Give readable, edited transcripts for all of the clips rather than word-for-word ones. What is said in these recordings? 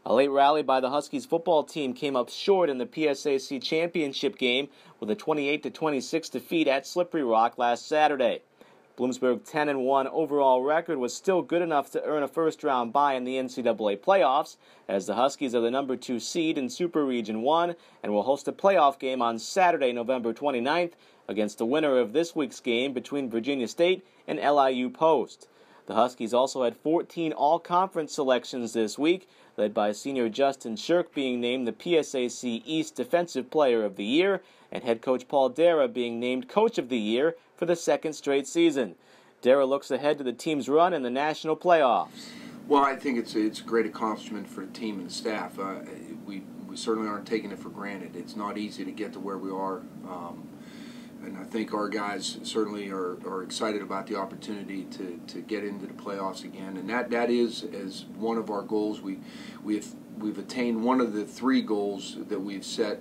A late rally by the Huskies football team came up short in the PSAC championship game with a 28-26 defeat at Slippery Rock last Saturday. Bloomsburg's 10-1 overall record was still good enough to earn a first-round bye in the NCAA playoffs, as the Huskies are the number 2 seed in Super Region 1 and will host a playoff game on Saturday, November 29th, against the winner of this week's game between Virginia State and LIU Post. The Huskies also had 14 all-conference selections this week, led by senior Justin Shirk being named the PSAC East Defensive Player of the Year, and head coach Paul Dara being named Coach of the Year for the second straight season. Dara looks ahead to the team's run in the national playoffs. Well, I think it's a great accomplishment for the team and the staff. We certainly aren't taking it for granted. It's not easy to get to where we are. And I think our guys certainly are excited about the opportunity to get into the playoffs again, and that is as one of our goals. We've attained one of the 3 goals that we've set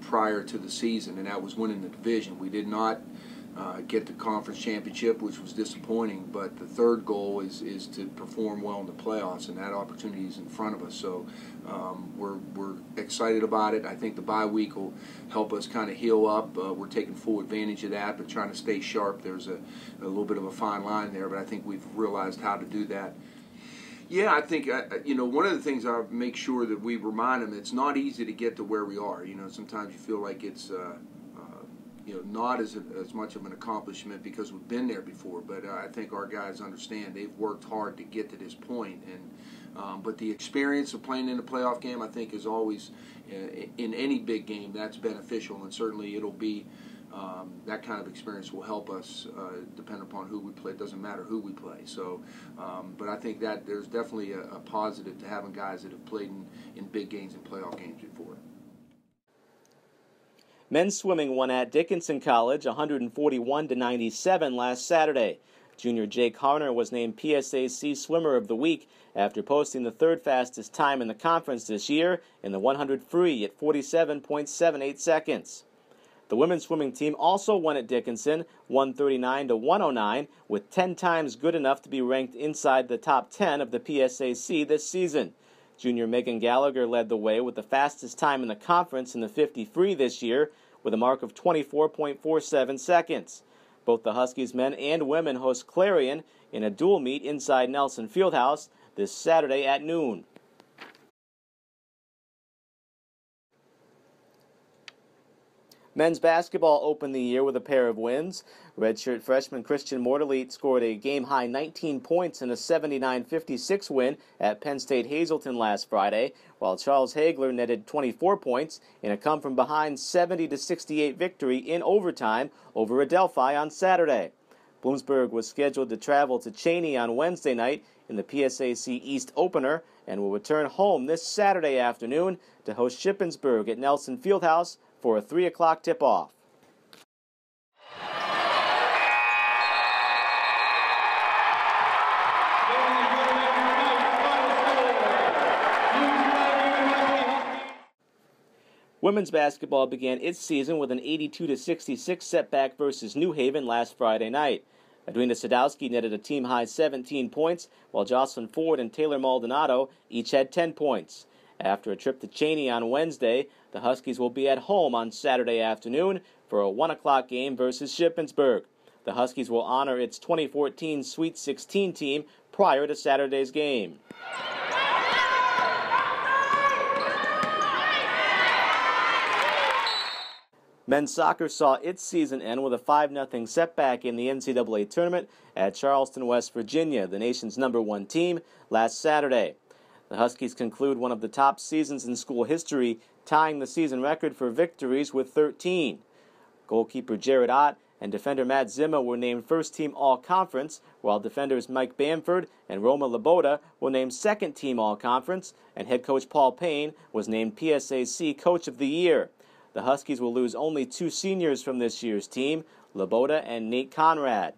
prior to the season, and that was winning the division. We did not get the conference championship, which was disappointing, but the 3rd goal is to perform well in the playoffs, and that opportunity is in front of us. So we're excited about it. I think the bye week will help us kind of heal up. We're taking full advantage of that, but trying to stay sharp. There's a little bit of a fine line there, but I think we've realized how to do that. Yeah, I think, one of the things I make sure that we remind them, it's not easy to get to where we are. Sometimes you feel like it's not as much of an accomplishment because we've been there before, but I think our guys understand they've worked hard to get to this point, and but the experience of playing in a playoff game, I think, is always in any big game that's beneficial, and certainly it'll be that kind of experience will help us depending upon who we play. It doesn't matter who we play. So, but I think that there's definitely a positive to having guys that have played in big games and playoff games before. Men's swimming won at Dickinson College 141-97 last Saturday. Junior Jake Harner was named PSAC Swimmer of the Week after posting the 3rd fastest time in the conference this year in the 100 free at 47.78 seconds. The women's swimming team also won at Dickinson 139-109, with 10 times good enough to be ranked inside the top 10 of the PSAC this season. Junior Megan Gallagher led the way with the fastest time in the conference in the 50 free this year, with a mark of 24.47 seconds. Both the Huskies men and women host Clarion in a dual meet inside Nelson Fieldhouse this Saturday at noon. Men's basketball opened the year with a pair of wins. Redshirt freshman Christian Mortalite scored a game-high 19 points in a 79-56 win at Penn State Hazleton last Friday, while Charles Hagler netted 24 points in a come-from-behind 70-68 victory in overtime over Adelphi on Saturday. Bloomsburg was scheduled to travel to Cheney on Wednesday night in the PSAC East opener and will return home this Saturday afternoon to host Shippensburg at Nelson Fieldhouse for a 3 o'clock tip-off. Women's basketball began its season with an 82-66 setback versus New Haven last Friday night. Edwina Sadowski netted a team-high 17 points, while Jocelyn Ford and Taylor Maldonado each had 10 points. After a trip to Cheney on Wednesday, the Huskies will be at home on Saturday afternoon for a 1 o'clock game versus Shippensburg. The Huskies will honor its 2014 Sweet 16 team prior to Saturday's game. Men's soccer saw its season end with a 5-0 setback in the NCAA tournament at Charleston, West Virginia, the nation's #1 team, last Saturday. The Huskies conclude one of the top seasons in school history, tying the season record for victories with 13. Goalkeeper Jared Ott and defender Matt Zimmer were named first-team All-Conference, while defenders Mike Bamford and Roma Laboda were named second-team All-Conference, and head coach Paul Payne was named PSAC Coach of the Year. The Huskies will lose only 2 seniors from this year's team, Laboda and Nate Conrad.